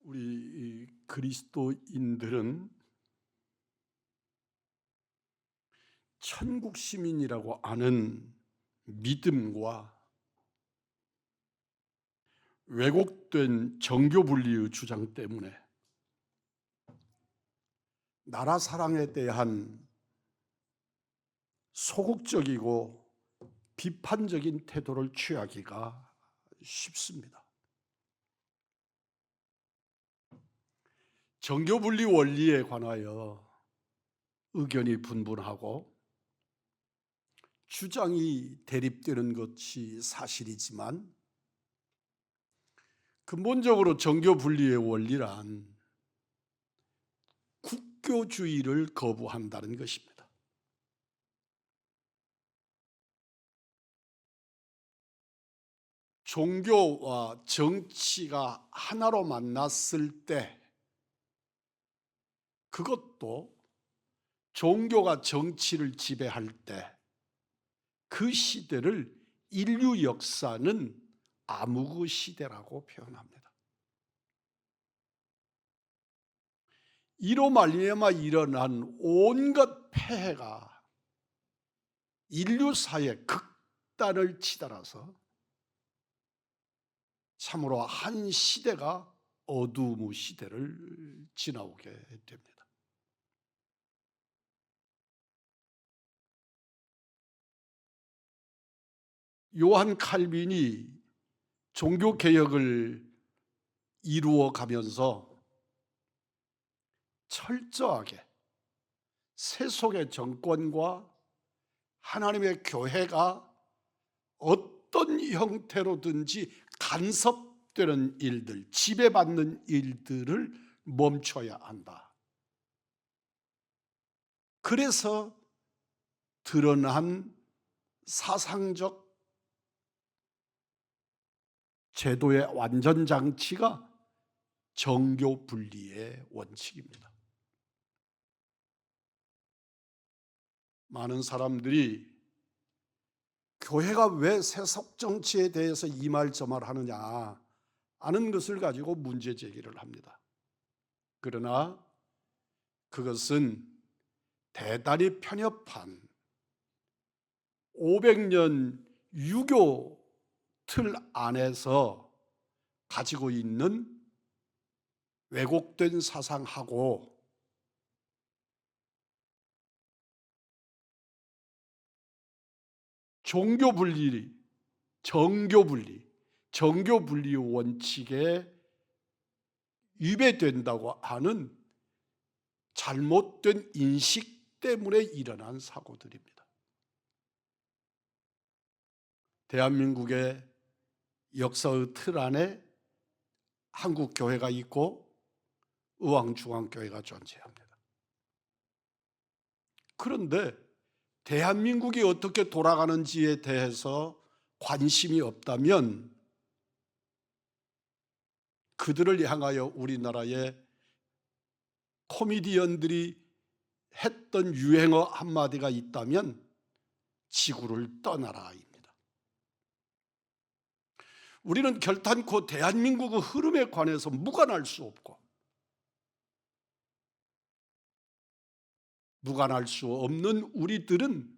우리 그리스도인들은 천국 시민이라고 아는 믿음과 왜곡된 정교 분리의 주장 때문에 나라 사랑에 대한 소극적이고 비판적인 태도를 취하기가 쉽습니다. 정교 분리 원리에 관하여 의견이 분분하고 주장이 대립되는 것이 사실이지만 근본적으로 정교 분리의 원리란 국교주의를 거부한다는 것입니다. 종교와 정치가 하나로 만났을 때 그것도 종교가 정치를 지배할 때 그 시대를 인류 역사는 암흑의 시대라고 표현합니다. 이로 말미암아 일어난 온갖 폐해가 인류사의 극단을 치달아서 참으로 한 시대가 어두움의 시대를 지나오게 됩니다. 요한 칼빈이 종교개혁을 이루어 가면서 철저하게 세속의 정권과 하나님의 교회가 어떤 형태로든지 간섭되는 일들, 지배받는 일들을 멈춰야 한다. 그래서 드러난 사상적 제도의 완전장치가 정교 분리의 원칙입니다. 많은 사람들이 교회가 왜 세속 정치에 대해서 이말저말하느냐 하는 것을 가지고 문제 제기를 합니다. 그러나 그것은 대단히 편협한 500년 유교 틀 안에서 가지고 있는 왜곡된 사상하고 종교 분리, 정교 분리, 정교 분리 원칙에 위배된다고 하는 잘못된 인식 때문에 일어난 사고들입니다. 대한민국의 역사의 틀 안에 한국 교회가 있고 의왕중앙교회가 존재합니다. 그런데 대한민국이 어떻게 돌아가는지에 대해서 관심이 없다면 그들을 향하여 우리나라의 코미디언들이 했던 유행어 한마디가 있다면 지구를 떠나라입니다. 우리는 결단코 대한민국의 흐름에 관해서 무관할 수 없고 무관할 수 없는 우리들은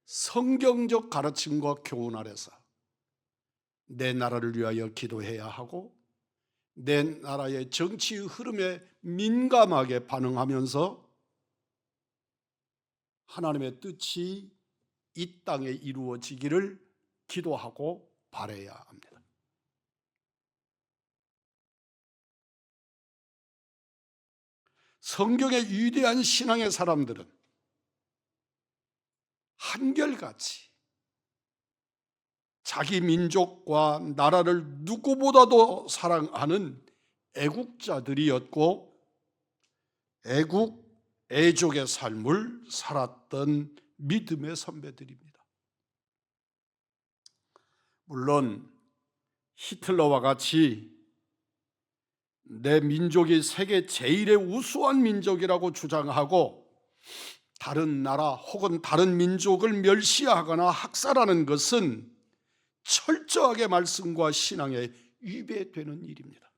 성경적 가르침과 교훈 아래서 내 나라를 위하여 기도해야 하고 내 나라의 정치의 흐름에 민감하게 반응하면서 하나님의 뜻이 이 땅에 이루어지기를 기도하고 바라야 합니다. 성경의 위대한 신앙의 사람들은 한결같이 자기 민족과 나라를 누구보다도 사랑하는 애국자들이었고 애족의 삶을 살았던 믿음의 선배들입니다. 물론 히틀러와 같이 내 민족이 세계 제일의 우수한 민족이라고 주장하고 다른 나라 혹은 다른 민족을 멸시하거나 학살하는 것은 철저하게 말씀과 신앙에 위배되는 일입니다.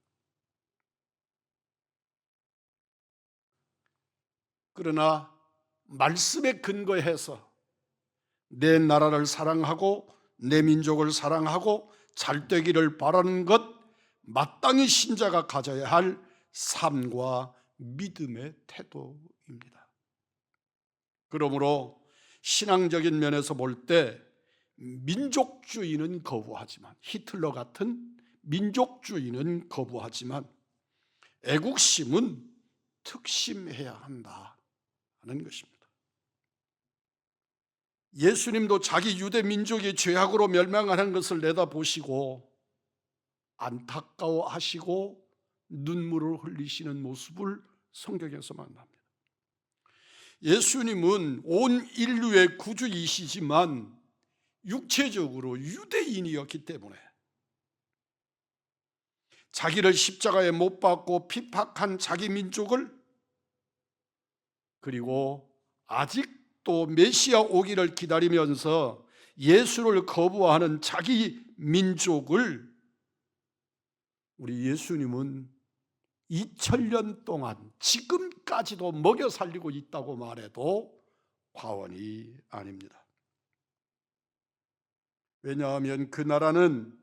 그러나 말씀에 근거해서 내 나라를 사랑하고 내 민족을 사랑하고 잘되기를 바라는 것, 마땅히 신자가 가져야 할 삶과 믿음의 태도입니다. 그러므로 신앙적인 면에서 볼 때 민족주의는 거부하지만, 히틀러 같은 민족주의는 거부하지만 애국심은 특심해야 한다는 것입니다. 예수님도 자기 유대 민족이 죄악으로 멸망하는 것을 내다보시고 안타까워하시고 눈물을 흘리시는 모습을 성경에서 만납니다. 예수님은 온 인류의 구주이시지만 육체적으로 유대인이었기 때문에 자기를 십자가에 못 박고 핍박한 자기 민족을, 그리고 아직도 메시아 오기를 기다리면서 예수를 거부하는 자기 민족을 우리 예수님은 2000년 동안 지금까지도 먹여 살리고 있다고 말해도 과언이 아닙니다. 왜냐하면 그 나라는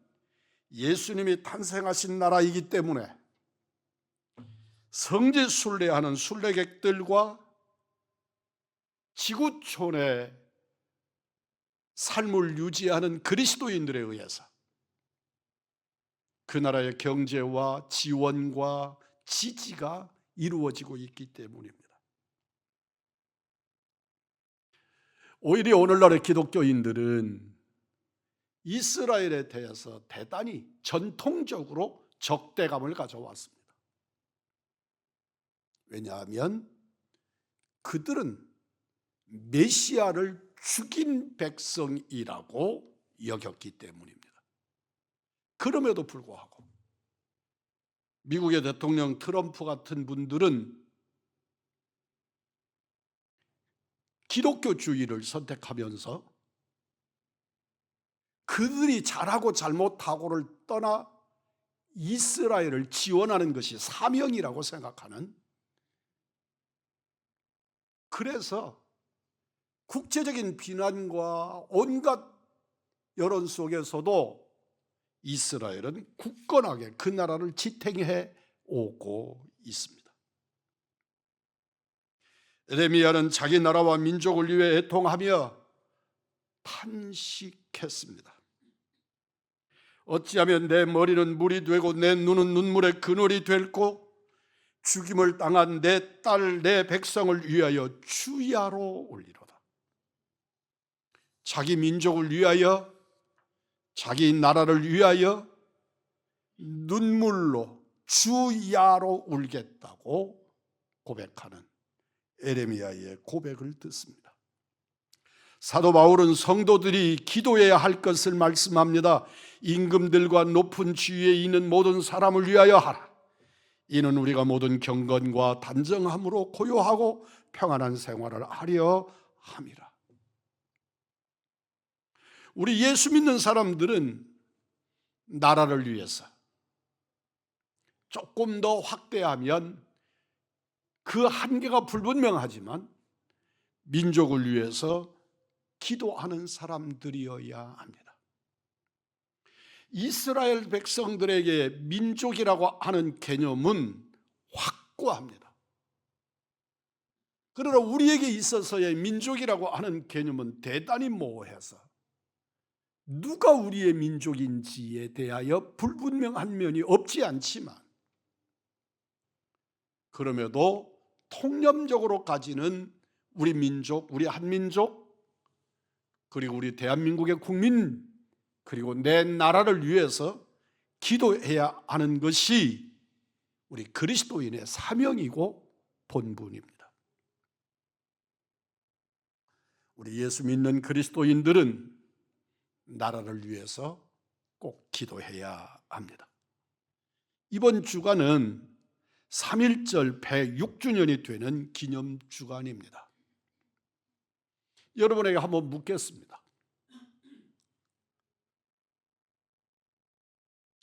예수님이 탄생하신 나라이기 때문에 성지 순례하는 순례객들과 지구촌의 삶을 유지하는 그리스도인들에 의해서 그 나라의 경제와 지원과 지지가 이루어지고 있기 때문입니다. 오히려 오늘날의 기독교인들은 이스라엘에 대해서 대단히 전통적으로 적대감을 가져왔습니다. 왜냐하면 그들은 메시아를 죽인 백성이라고 여겼기 때문입니다. 그럼에도 불구하고 미국의 대통령 트럼프 같은 분들은 기독교주의를 선택하면서 그들이 잘하고 잘못하고를 떠나 이스라엘을 지원하는 것이 사명이라고 생각하는, 그래서 국제적인 비난과 온갖 여론 속에서도 이스라엘은 굳건하게 그 나라를 지탱해 오고 있습니다. 에레미야는 자기 나라와 민족을 위해 애통하며 탄식했습니다. 어찌하면 내 머리는 물이 되고 내 눈은 눈물의 그늘이 될고 죽임을 당한 내 딸 내 백성을 위하여 주야로 울리로다. 자기 민족을 위하여, 자기 나라를 위하여 눈물로 주야로 울겠다고 고백하는 에레미야의 고백을 듣습니다. 사도 바울은 성도들이 기도해야 할 것을 말씀합니다. 임금들과 높은 지위에 있는 모든 사람을 위하여 하라. 이는 우리가 모든 경건과 단정함으로 고요하고 평안한 생활을 하려 함이라. 우리 예수 믿는 사람들은 나라를 위해서, 조금 더 확대하면 그 한계가 불분명하지만 민족을 위해서 기도하는 사람들이어야 합니다. 이스라엘 백성들에게 민족이라고 하는 개념은 확고합니다. 그러나 우리에게 있어서의 민족이라고 하는 개념은 대단히 모호해서 누가 우리의 민족인지에 대하여 불분명한 면이 없지 않지만, 그럼에도 통념적으로까지는 우리 민족, 우리 한민족, 그리고 우리 대한민국의 국민, 그리고 내 나라를 위해서 기도해야 하는 것이 우리 그리스도인의 사명이고 본분입니다. 우리 예수 믿는 그리스도인들은 나라를 위해서 꼭 기도해야 합니다. 이번 주간은 3.1절 106주년이 되는 기념주간입니다. 여러분에게 한번 묻겠습니다.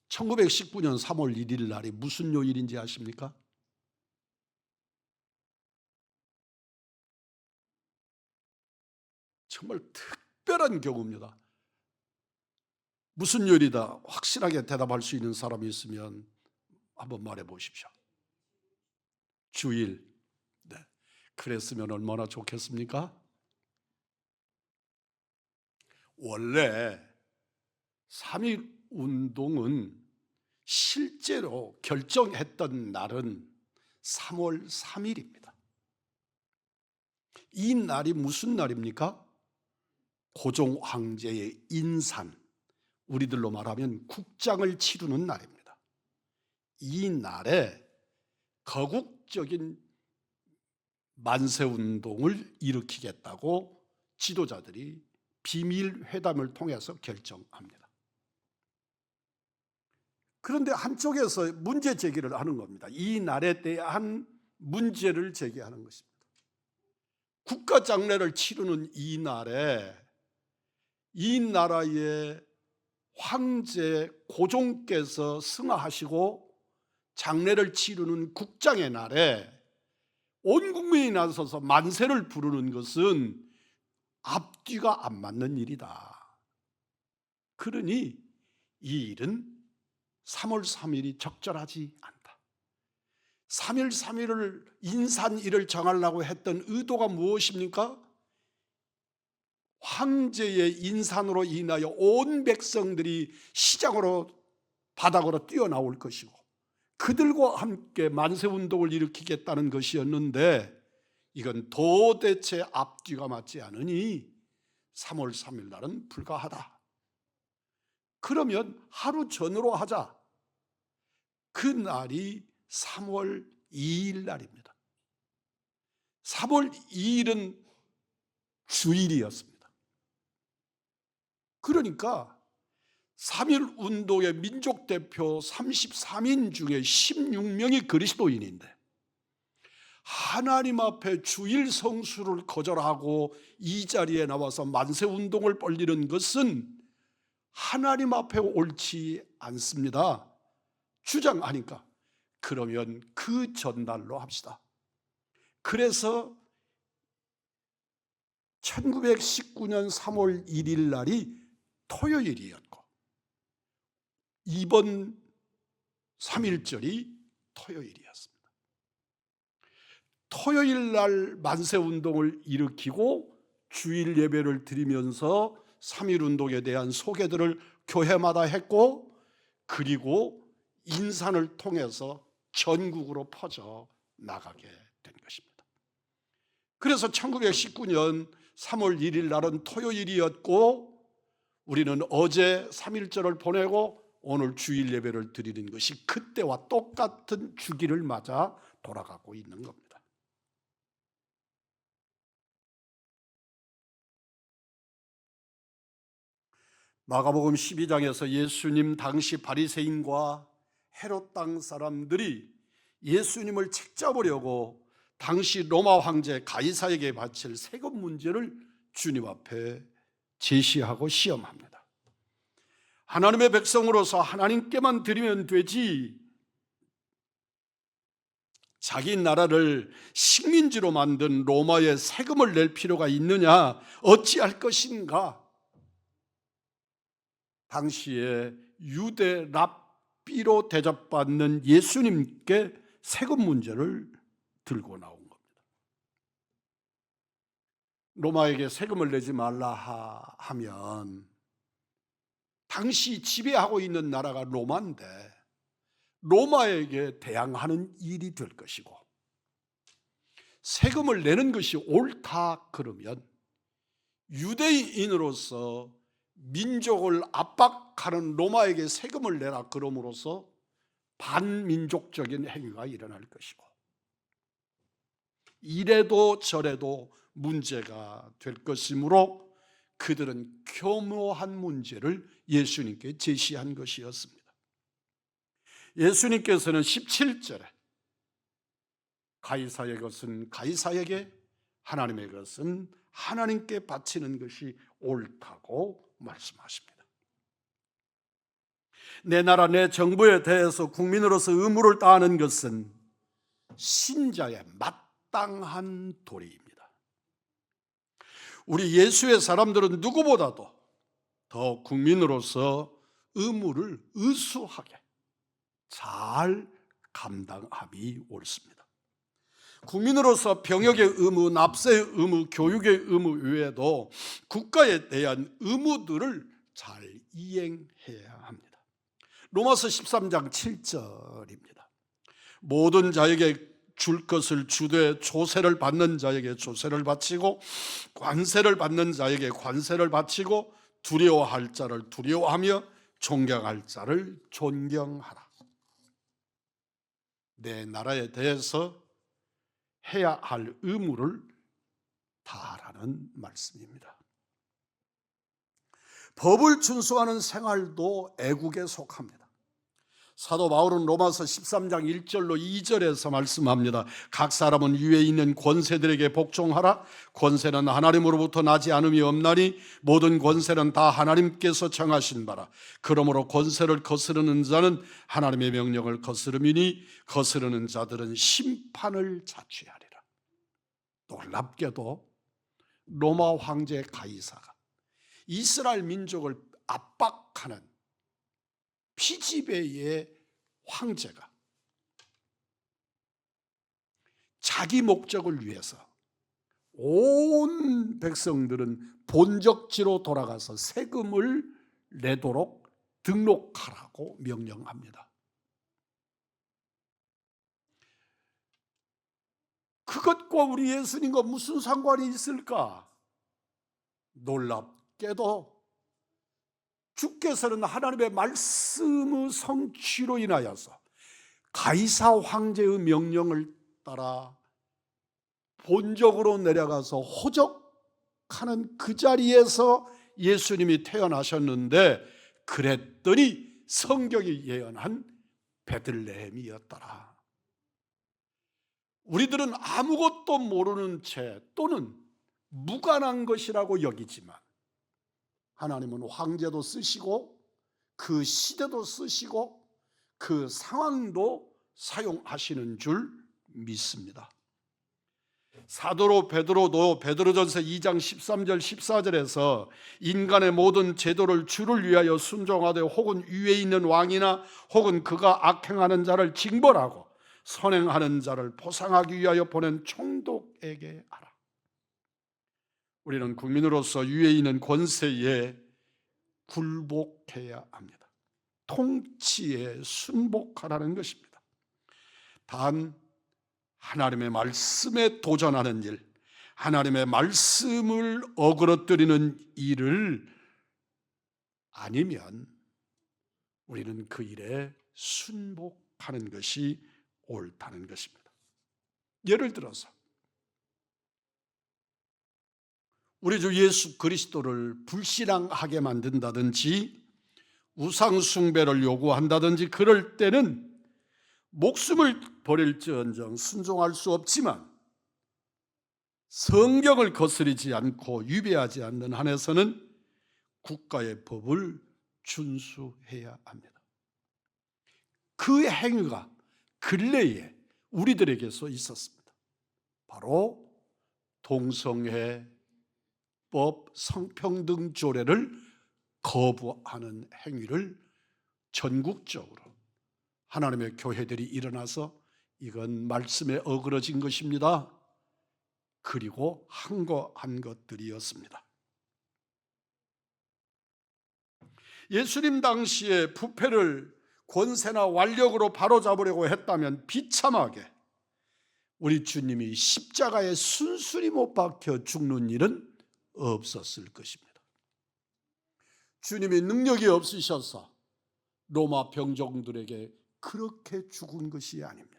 1919년 3월 1일 날이 무슨 요일인지 아십니까? 정말 특별한 경우입니다. 무슨 요리다 확실하게 대답할 수 있는 사람이 있으면 한번 말해 보십시오. 주일. 네. 그랬으면 얼마나 좋겠습니까? 원래 3.1 운동은 실제로 결정했던 날은 3월 3일입니다. 이 날이 무슨 날입니까? 고종 황제의 인산, 우리들로 말하면 국장을 치르는 날입니다. 이 날에 거국적인 만세운동을 일으키겠다고 지도자들이 비밀회담을 통해서 결정합니다. 그런데 한쪽에서 문제 제기를 하는 겁니다. 이 날에 대한 문제를 제기하는 것입니다. 국가장례를 치르는 이 날에 이 나라의 황제 고종께서 승하하시고 장례를 치르는 국장의 날에 온 국민이 나서서 만세를 부르는 것은 앞뒤가 안 맞는 일이다. 그러니 이 일은 3월 3일이 적절하지 않다. 3일 3일을 인산일을 정하려고 했던 의도가 무엇입니까? 황제의 인산으로 인하여 온 백성들이 시장으로 바닥으로 뛰어나올 것이고 그들과 함께 만세운동을 일으키겠다는 것이었는데 이건 도대체 앞뒤가 맞지 않으니 3월 3일 날은 불가하다. 그러면 하루 전으로 하자. 그 날이 3월 2일 날입니다. 3월 2일은 주일이었습니다. 그러니까 3.1 운동의 민족 대표 33인 중에 16명이 그리스도인인데 하나님 앞에 주일 성수를 거절하고 이 자리에 나와서 만세운동을 벌이는 것은 하나님 앞에 옳지 않습니다. 주장하니까 그러면 그 전날로 합시다. 그래서 1919년 3월 1일 날이 토요일이었고 이번 3.1절이 토요일이었습니다. 토요일 날 만세운동을 일으키고 주일 예배를 드리면서 3.1 운동에 대한 소개들을 교회마다 했고 그리고 인산을 통해서 전국으로 퍼져 나가게 된 것입니다. 그래서 1919년 3월 1일 날은 토요일이었고 우리는 어제 3.1절을 보내고 오늘 주일 예배를 드리는 것이 그때와 똑같은 주기를 맞아 돌아가고 있는 겁니다. 마가복음 12장에서 예수님 당시 바리새인과 헤롯 땅 사람들이 예수님을 책잡으려고 당시 로마 황제 가이사에게 바칠 세금 문제를 주님 앞에 제시하고 시험합니다. 하나님의 백성으로서 하나님께만 드리면 되지 자기 나라를 식민지로 만든 로마에 세금을 낼 필요가 있느냐, 어찌할 것인가. 당시에 유대 랍비로 대접받는 예수님께 세금 문제를 들고 나온 겁니다. 로마에게 세금을 내지 말라 하면 당시 지배하고 있는 나라가 로마인데 로마에게 대항하는 일이 될 것이고 세금을 내는 것이 옳다 그러면 유대인으로서 민족을 압박하는 로마에게 세금을 내라 그럼으로써 반민족적인 행위가 일어날 것이고 이래도 저래도 문제가 될 것이므로 그들은 교묘한 문제를 예수님께 제시한 것이었습니다. 예수님께서는 17절에 가이사의 것은 가이사에게 하나님의 것은 하나님께 바치는 것이 옳다고 말씀하십니다. 내 나라 내 정부에 대해서 국민으로서 의무를 다하는 것은 신자의 마땅한 도리입니다. 우리 예수의 사람들은 누구보다도 더 국민으로서 의무를 의수하게 잘 감당함이 옳습니다. 국민으로서 병역의 의무, 납세의 의무, 교육의 의무 외에도 국가에 대한 의무들을 잘 이행해야 합니다. 로마서 13장 7절입니다. 모든 자에게 줄 것을 주되 조세를 받는 자에게 조세를 바치고 관세를 받는 자에게 관세를 바치고 두려워할 자를 두려워하며 존경할 자를 존경하라. 내 나라에 대해서 해야 할 의무를 다하라는 말씀입니다. 법을 준수하는 생활도 애국에 속합니다. 사도 바울은 로마서 13장 1절로 2절에서 말씀합니다. 각 사람은 위에 있는 권세들에게 복종하라. 권세는 하나님으로부터 나지 않음이 없나니 모든 권세는 다 하나님께서 정하신 바라. 그러므로 권세를 거스르는 자는 하나님의 명령을 거스름이니 거스르는 자들은 심판을 자취하리라. 놀랍게도 로마 황제 가이사가 이스라엘 민족을 압박하는 피지배의 황제가 자기 목적을 위해서 온 백성들은 본적지로 돌아가서 세금을 내도록 등록하라고 명령합니다. 그것과 우리 예수님과 무슨 상관이 있을까? 놀랍게도 주께서는 하나님의 말씀의 성취로 인하여서 가이사 황제의 명령을 따라 본적으로 내려가서 호적하는 그 자리에서 예수님이 태어나셨는데 그랬더니 성경이 예언한 베들레헴이었더라. 우리들은 아무것도 모르는 채 또는 무관한 것이라고 여기지만 하나님은 황제도 쓰시고 그 시대도 쓰시고 그 상황도 사용하시는 줄 믿습니다. 사도 베드로도 베드로전서 2장 13절 14절에서 인간의 모든 제도를 주를 위하여 순종하되 혹은 위에 있는 왕이나 혹은 그가 악행하는 자를 징벌하고 선행하는 자를 보상하기 위하여 보낸 총독에게 하라. 우리는 국민으로서 위에 있는 권세에 굴복해야 합니다. 통치에 순복하라는 것입니다. 단 하나님의 말씀에 도전하는 일, 하나님의 말씀을 어그러뜨리는 일을 아니면 우리는 그 일에 순복하는 것이 옳다는 것입니다. 예를 들어서 우리 주 예수 그리스도를 불신앙하게 만든다든지 우상 숭배를 요구한다든지 그럴 때는 목숨을 버릴지언정 순종할 수 없지만 성경을 거스르지 않고 위배하지 않는 한에서는 국가의 법을 준수해야 합니다. 그 행위가 근래에 우리들에게서 있었습니다. 바로 동성애 법, 성평등 조례를 거부하는 행위를 전국적으로 하나님의 교회들이 일어나서 이건 말씀에 어그러진 것입니다. 그리고 한 것들이었습니다. 예수님 당시에 부패를 권세나 완력으로 바로잡으려고 했다면 비참하게 우리 주님이 십자가에 순순히 못 박혀 죽는 일은 없었을 것입니다. 주님이 능력이 없으셔서 로마 병정들에게 그렇게 죽은 것이 아닙니다.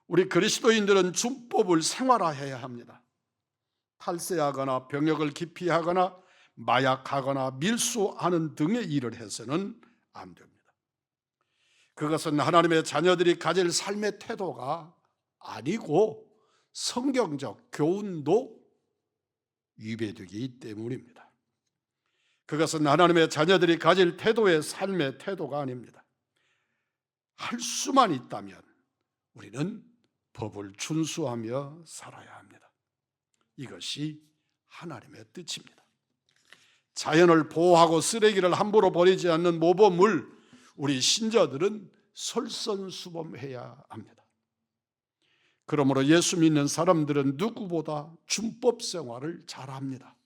우리 그리스도인들은 준법을 생활화해야 합니다. 탈세하거나 병역을 기피하거나 마약하거나 밀수하는 등의 일을 해서는 안 됩니다. 그것은 하나님의 자녀들이 가질 삶의 태도가 아니고 성경적 교훈도 위배되기 때문입니다. 그것은 하나님의 자녀들이 가질 태도의 삶의 태도가 아닙니다. 할 수만 있다면 우리는 법을 준수하며 살아야 합니다. 이것이 하나님의 뜻입니다. 자연을 보호하고 쓰레기를 함부로 버리지 않는 모범을 우리 신자들은 솔선수범해야 합니다. 그러므로 예수 믿는 사람들은 누구보다 준법 생활을 잘합니다.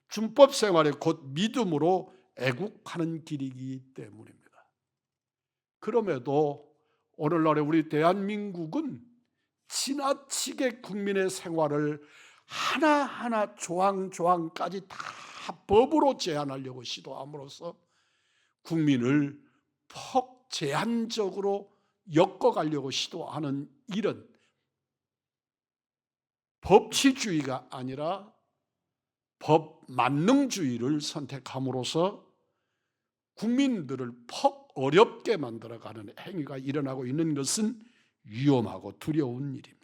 준법 생활이 곧 믿음으로 애국하는 길이기 때문입니다. 그럼에도 오늘날의 우리 대한민국은 지나치게 국민의 생활을 하나하나 조항조항까지 다 법으로 제한하려고 시도함으로써 국민을 퍽 제한적으로 엮어가려고 시도하는 이런 법치주의가 아니라 법만능주의를 선택함으로써 국민들을 퍽 어렵게 만들어가는 행위가 일어나고 있는 것은 위험하고 두려운 일입니다.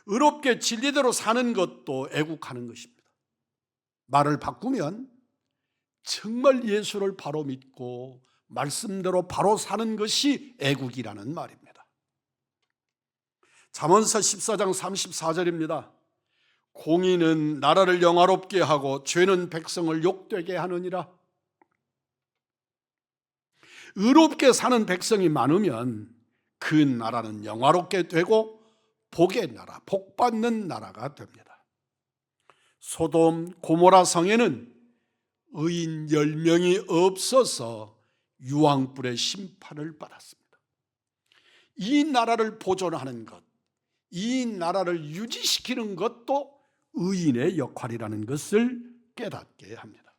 의롭게 진리대로 사는 것도 애국하는 것입니다. 말을 바꾸면 정말 예수를 바로 믿고 말씀대로 바로 사는 것이 애국이라는 말입니다. 잠언서 14장 34절입니다. 공의는 나라를 영화롭게 하고 죄는 백성을 욕되게 하느니라. 의롭게 사는 백성이 많으면 그 나라는 영화롭게 되고 복의 나라, 복받는 나라가 됩니다. 소돔 고모라 성에는 의인 10명이 없어서 유황불의 심판을 받았습니다. 이 나라를 보존하는 것, 이 나라를 유지시키는 것도 의인의 역할이라는 것을 깨닫게 합니다.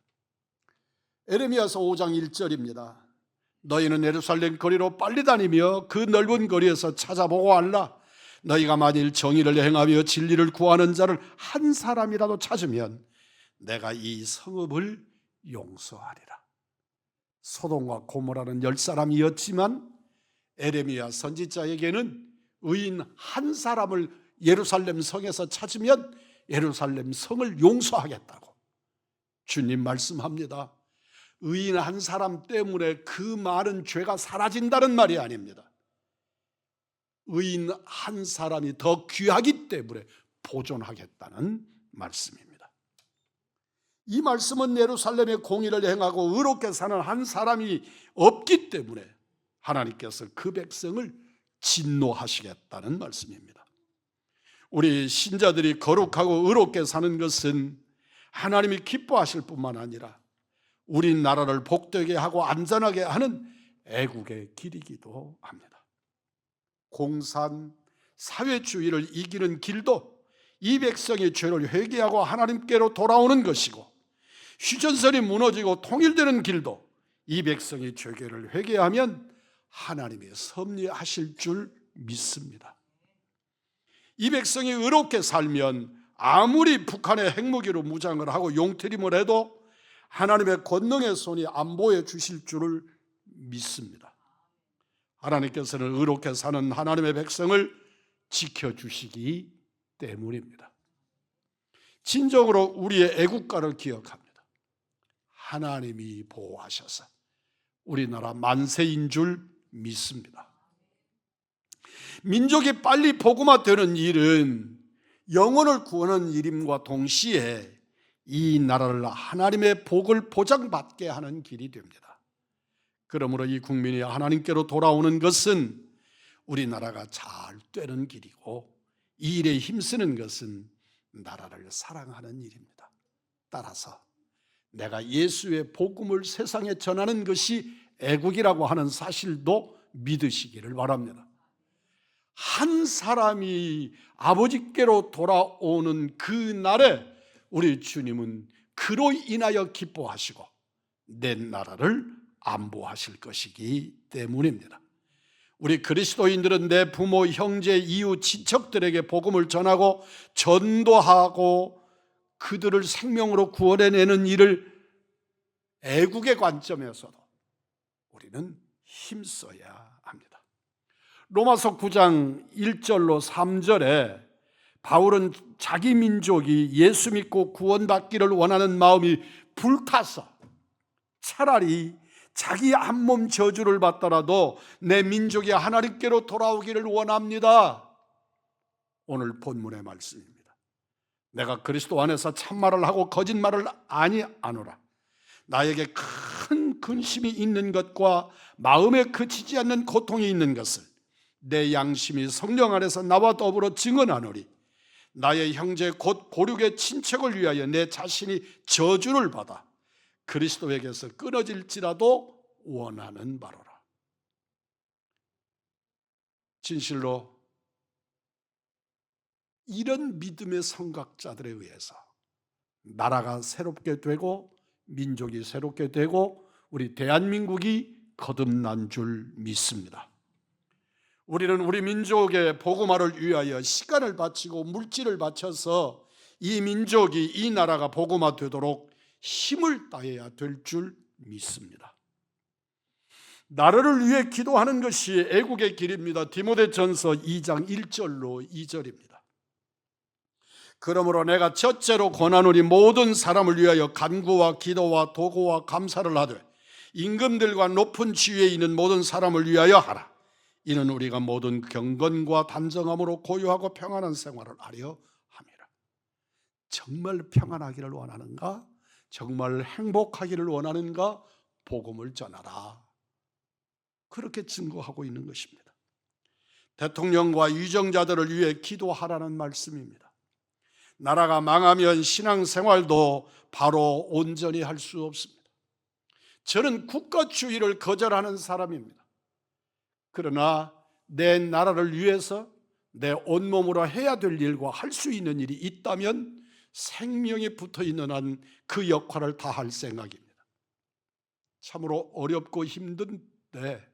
에레미야서 5장 1절입니다. 너희는 예루살렘 거리로 빨리 다니며 그 넓은 거리에서 찾아보고 알라. 너희가 만일 정의를 행하며 진리를 구하는 자를 한 사람이라도 찾으면 내가 이 성읍을 용서하리라. 소돔과 고모라는 10사람이었지만 에레미야 선지자에게는 의인 한 사람을 예루살렘 성에서 찾으면 예루살렘 성을 용서하겠다고 주님 말씀합니다. 의인 한 사람 때문에 그 많은 죄가 사라진다는 말이 아닙니다. 의인 한 사람이 더 귀하기 때문에 보존하겠다는 말씀입니다. 이 말씀은 예루살렘의 공의를 행하고 의롭게 사는 한 사람이 없기 때문에 하나님께서 그 백성을 진노하시겠다는 말씀입니다. 우리 신자들이 거룩하고 의롭게 사는 것은 하나님이 기뻐하실 뿐만 아니라 우리 나라를 복되게 하고 안전하게 하는 애국의 길이기도 합니다. 공산 사회주의를 이기는 길도 이 백성의 죄를 회개하고 하나님께로 돌아오는 것이고, 휴전선이 무너지고 통일되는 길도 이 백성의 죄를 회개하면 하나님이 섭리하실 줄 믿습니다. 이 백성이 의롭게 살면 아무리 북한의 핵무기로 무장을 하고 용트림을 해도 하나님의 권능의 손이 안보해 주실 줄을 믿습니다. 하나님께서는 의롭게 사는 하나님의 백성을 지켜주시기 때문입니다. 진정으로 우리의 애국가를 기억합니다. 하나님이 보호하셔서 우리나라 만세인 줄 믿습니다. 민족이 빨리 복음화되는 일은 영혼을 구하는 일임과 동시에 이 나라를 하나님의 복을 보장받게 하는 길이 됩니다. 그러므로 이 국민이 하나님께로 돌아오는 것은 우리나라가 잘 되는 길이고, 이 일에 힘쓰는 것은 나라를 사랑하는 일입니다. 따라서 내가 예수의 복음을 세상에 전하는 것이 애국이라고 하는 사실도 믿으시기를 바랍니다. 한 사람이 아버지께로 돌아오는 그 날에 우리 주님은 그로 인하여 기뻐하시고 내 나라를 안보하실 것이기 때문입니다. 우리 그리스도인들은 내 부모, 형제, 이웃, 친척들에게 복음을 전하고 전도하고 그들을 생명으로 구원해내는 일을 애국의 관점에서도 우리는 힘써야 합니다. 로마서 9장 1절로 3절에 바울은 자기 민족이 예수 믿고 구원받기를 원하는 마음이 불타서 차라리 자기 한 몸 저주를 받더라도 내 민족이 하나님께로 돌아오기를 원합니다. 오늘 본문의 말씀입니다. 내가 그리스도 안에서 참말을 하고 거짓말을 아니하노라. 나에게 큰 근심이 있는 것과 마음에 그치지 않는 고통이 있는 것을 내 양심이 성령 안에서 나와 더불어 증언하노리. 나의 형제 곧 보륙의 친척을 위하여 내 자신이 저주를 받아 그리스도에게서 끊어질지라도 원하는 바로라. 진실로 이런 믿음의 성각자들에 의해서 나라가 새롭게 되고 민족이 새롭게 되고 우리 대한민국이 거듭난 줄 믿습니다. 우리는 우리 민족의 복음화를 위하여 시간을 바치고 물질을 바쳐서 이 민족이, 이 나라가 복음화 되도록 힘을 다해야 될 줄 믿습니다. 나라를 위해 기도하는 것이 애국의 길입니다. 디모데전서 2장 1절로 2절입니다. 그러므로 내가 첫째로 권하노니 모든 사람을 위하여 간구와 기도와 도구와 감사를 하되 임금들과 높은 지위에 있는 모든 사람을 위하여 하라. 이는 우리가 모든 경건과 단정함으로 고요하고 평안한 생활을 하려 함이라. 정말 평안하기를 원하는가? 정말 행복하기를 원하는가? 복음을 전하라. 그렇게 증거하고 있는 것입니다. 대통령과 유정자들을 위해 기도하라는 말씀입니다. 나라가 망하면 신앙생활도 바로 온전히 할 수 없습니다. 저는 국가주의를 거절하는 사람입니다. 그러나 내 나라를 위해서 내 온몸으로 해야 될 일과 할 수 있는 일이 있다면 생명이 붙어있는 한 그 역할을 다할 생각입니다. 참으로 어렵고 힘든데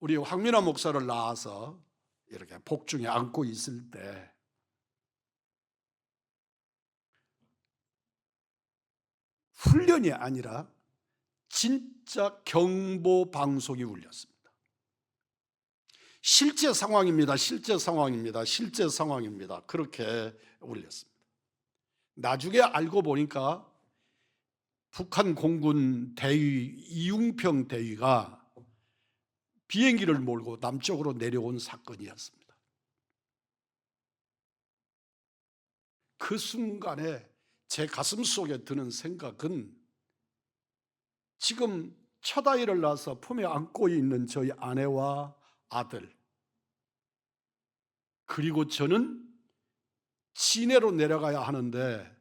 우리 황민아 목사를 낳아서 이렇게 복중에 안고 있을 때 훈련이 아니라 진짜 경보 방송이 울렸습니다. 실제 상황입니다. 그렇게 울렸습니다. 나중에 알고 보니까 북한 공군 대위 이웅평 대위가 비행기를 몰고 남쪽으로 내려온 사건이었습니다. 그 순간에 제 가슴 속에 드는 생각은 지금 첫 아이를 낳아서 품에 안고 있는 저희 아내와 아들, 그리고 저는 시내로 내려가야 하는데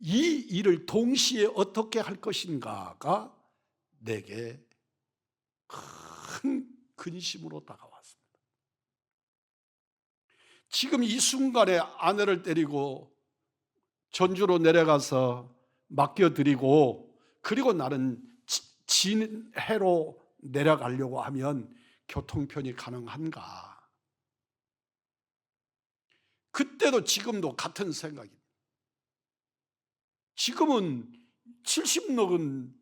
이 일을 동시에 어떻게 할 것인가가 내게 큰 근심으로 다가왔습니다. 지금 이 순간에 아내를 데리고 전주로 내려가서 맡겨드리고 그리고 나는 진해로 내려가려고 하면 교통편이 가능한가? 그때도 지금도 같은 생각입니다. 지금은 70 먹은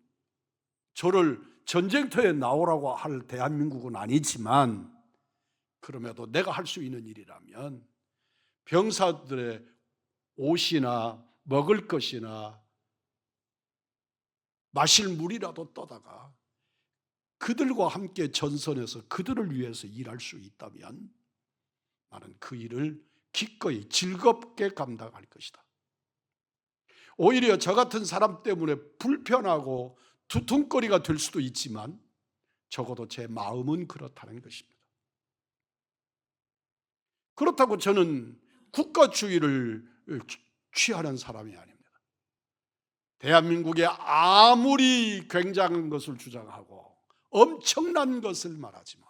저를 전쟁터에 나오라고 할 대한민국은 아니지만 그럼에도 내가 할 수 있는 일이라면 병사들의 옷이나 먹을 것이나 마실 물이라도 떠다가 그들과 함께 전선에서 그들을 위해서 일할 수 있다면 나는 그 일을 기꺼이 즐겁게 감당할 것이다. 오히려 저 같은 사람 때문에 불편하고 두통거리가 될 수도 있지만 적어도 제 마음은 그렇다는 것입니다. 그렇다고 저는 국가주의를 취하는 사람이 아닙니다. 대한민국에 아무리 굉장한 것을 주장하고 엄청난 것을 말하지만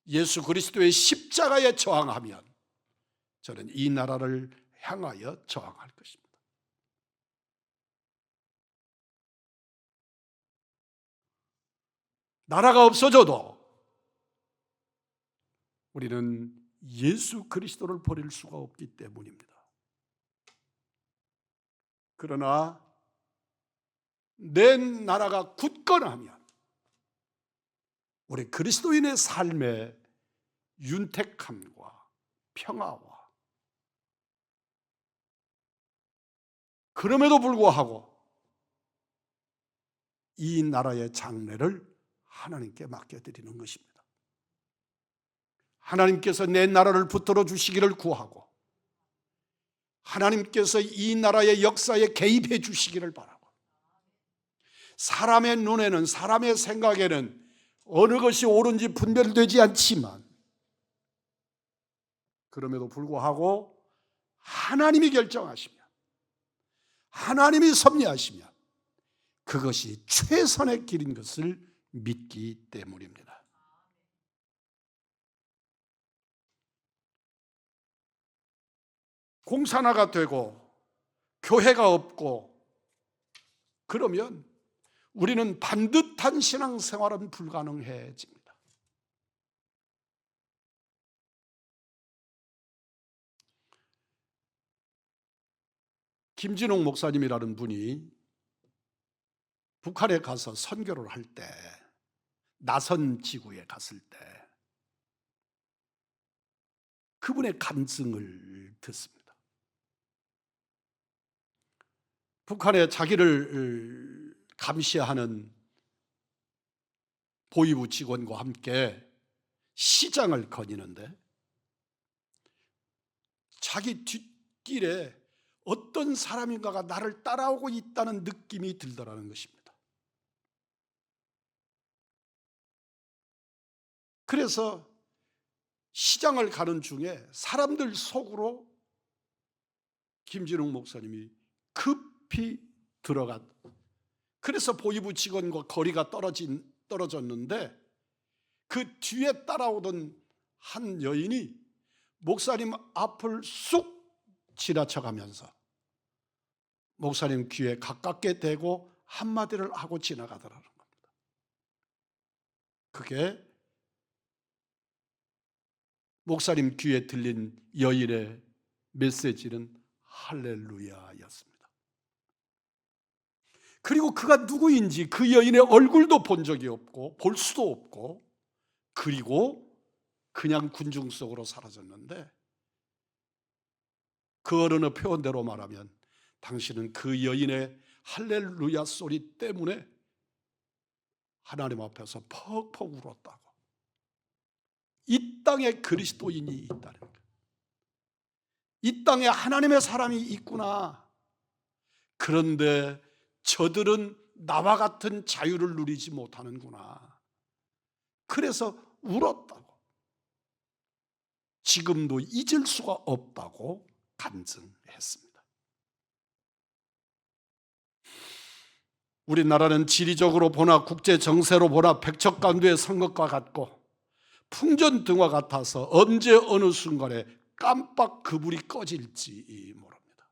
예수 그리스도의 십자가에 저항하면 저는 이 나라를 향하여 저항할 것입니다. 나라가 없어져도 우리는 예수 그리스도를 버릴 수가 없기 때문입니다. 그러나 내 나라가 굳건하면 우리 그리스도인의 삶의 윤택함과 평화와 그럼에도 불구하고 이 나라의 장래를 하나님께 맡겨드리는 것입니다. 하나님께서 내 나라를 붙들어 주시기를 구하고 하나님께서 이 나라의 역사에 개입해 주시기를 바라고 사람의 눈에는 사람의 생각에는 어느 것이 옳은지 분별되지 않지만 그럼에도 불구하고 하나님이 결정하시면 하나님이 섭리하시면 그것이 최선의 길인 것을 믿기 때문입니다. 공산화가 되고 교회가 없고 그러면 우리는 반듯한 신앙생활은 불가능해집니다. 김진홍 목사님이라는 분이 북한에 가서 선교를 할 때 나선 지구에 갔을 때 그분의 간증을 듣습니다. 북한에 자기를 감시하는 보위부 직원과 함께 시장을 거니는데 자기 뒷길에 어떤 사람인가가 나를 따라오고 있다는 느낌이 들더라는 것입니다. 그래서 시장을 가는 중에 사람들 속으로 김진웅 목사님이 급히 들어갔. 그래서 보위부 직원과 거리가 떨어졌는데 그 뒤에 따라오던 한 여인이 목사님 앞을 쑥 지나쳐가면서 목사님 귀에 가깝게 대고 한마디를 하고 지나가더라는 겁니다. 그게 목사님 귀에 들린 여인의 메시지는 할렐루야였습니다. 그리고 그가 누구인지 그 여인의 얼굴도 본 적이 없고 볼 수도 없고 그리고 그냥 군중 속으로 사라졌는데 그 어른의 표현대로 말하면 당신은 그 여인의 할렐루야 소리 때문에 하나님 앞에서 퍽퍽 울었다고. 이 땅에 그리스도인이 있다는 것. 이 땅에 하나님의 사람이 있구나. 그런데 저들은 나와 같은 자유를 누리지 못하는구나. 그래서 울었다고. 지금도 잊을 수가 없다고 간증했습니다. 우리나라는 지리적으로 보나 국제 정세로 보나 백척간두의 선것과 같고 풍전등화 같아서 언제 어느 순간에 깜빡 그 불이 꺼질지 모릅니다.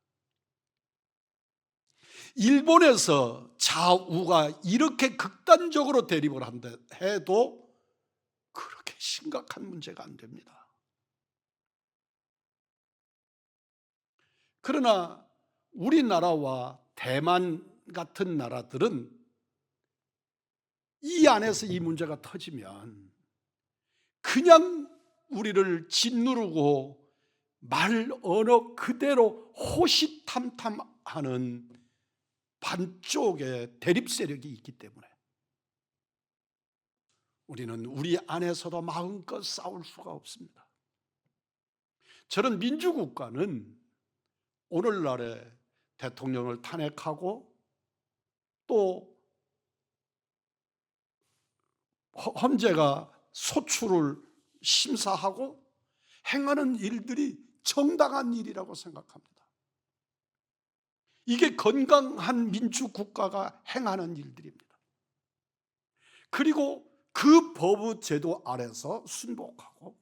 일본에서 좌우가 이렇게 극단적으로 대립을 한다 해도 그렇게 심각한 문제가 안 됩니다. 그러나 우리나라와 대만 같은 나라들은 이 안에서 이 문제가 터지면 그냥 우리를 짓누르고 말 언어 그대로 호시탐탐하는 반쪽의 대립 세력이 있기 때문에 우리는 우리 안에서도 마음껏 싸울 수가 없습니다. 저는 민주국가는 오늘날의 대통령을 탄핵하고 또 헌재가 소추를 심사하고 행하는 일들이 정당한 일이라고 생각합니다. 이게 건강한 민주국가가 행하는 일들입니다. 그리고 그 법의 제도 아래서 순복하고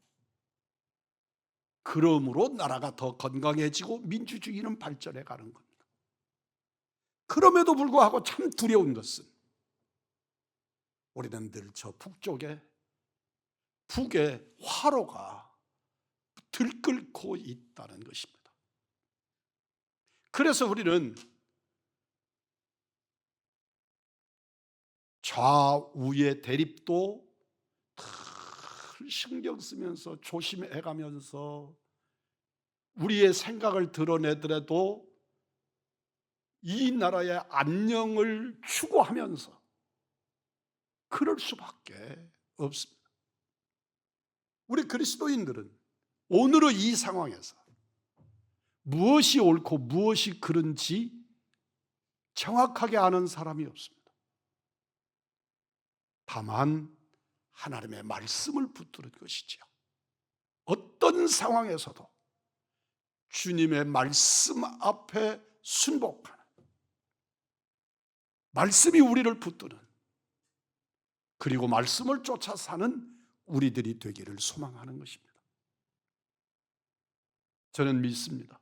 그러므로 나라가 더 건강해지고 민주주의는 발전해 가는 겁니다. 그럼에도 불구하고 참 두려운 것은 우리는 늘 저 북쪽에 북의 화로가 들끓고 있다는 것입니다. 그래서 우리는 좌우의 대립도 늘 신경 쓰면서 조심해 가면서 우리의 생각을 드러내더라도 이 나라의 안녕을 추구하면서 그럴 수밖에 없습니다. 우리 그리스도인들은 오늘의 이 상황에서 무엇이 옳고 무엇이 그른지 정확하게 아는 사람이 없습니다. 다만 하나님의 말씀을 붙드는 것이지요. 어떤 상황에서도 주님의 말씀 앞에 순복하는, 말씀이 우리를 붙드는, 그리고 말씀을 쫓아 사는 우리들이 되기를 소망하는 것입니다. 저는 믿습니다.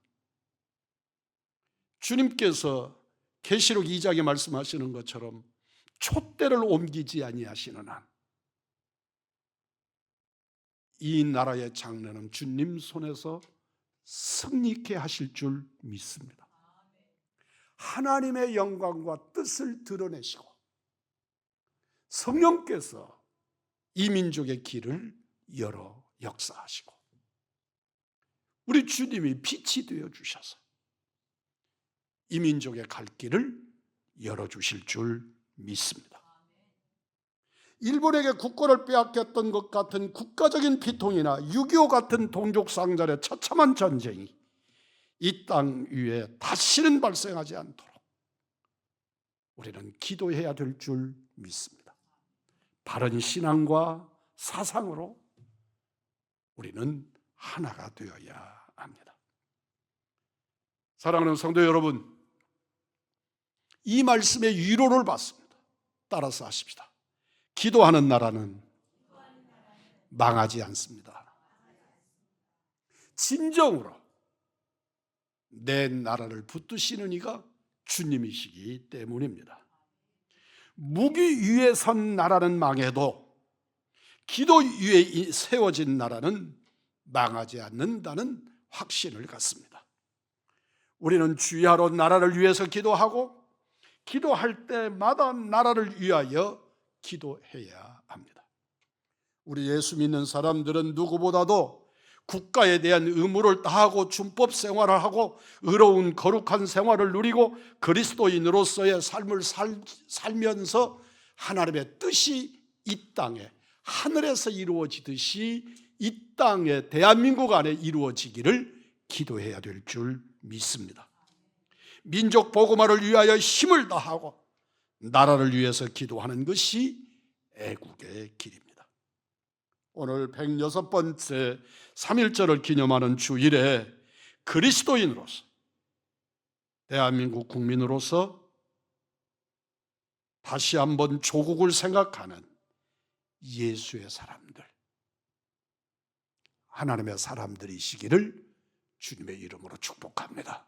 주님께서 계시록 2장에 말씀하시는 것처럼 촛대를 옮기지 아니하시는 한 이 나라의 장래는 주님 손에서 승리케 하실 줄 믿습니다. 하나님의 영광과 뜻을 드러내시고 성령께서 이 민족의 길을 열어 역사하시고 우리 주님이 빛이 되어 주셔서 이 민족의 갈 길을 열어주실 줄 믿습니다. 일본에게 국권을 빼앗겼던 것 같은 국가적인 비통이나 6.25 같은 동족상절의 처참한 전쟁이 이 땅 위에 다시는 발생하지 않도록 우리는 기도해야 될 줄 믿습니다. 바른 신앙과 사상으로 우리는 하나가 되어야 합니다. 사랑하는 성도 여러분, 이 말씀의 위로를 받습니다. 따라서 하십시다. 기도하는 나라는 망하지 않습니다. 진정으로 내 나라를 붙드시는 이가 주님이시기 때문입니다. 무기 위에 선 나라는 망해도 기도 위에 세워진 나라는 망하지 않는다는 확신을 갖습니다. 우리는 주야로 나라를 위해서 기도하고 기도할 때마다 나라를 위하여 기도해야 합니다. 우리 예수 믿는 사람들은 누구보다도 국가에 대한 의무를 다하고 준법 생활을 하고 의로운 거룩한 생활을 누리고 그리스도인으로서의 삶을 살면서 하나님의 뜻이 이 땅에 하늘에서 이루어지듯이 이 땅에 대한민국 안에 이루어지기를 기도해야 될 줄 믿습니다. 민족 복음화를 위하여 힘을 다하고 나라를 위해서 기도하는 것이 애국의 길입니다. 오늘 106번째 3.1절을 기념하는 주일에 그리스도인으로서 대한민국 국민으로서 다시 한번 조국을 생각하는 예수의 사람들, 하나님의 사람들이시기를 주님의 이름으로 축복합니다.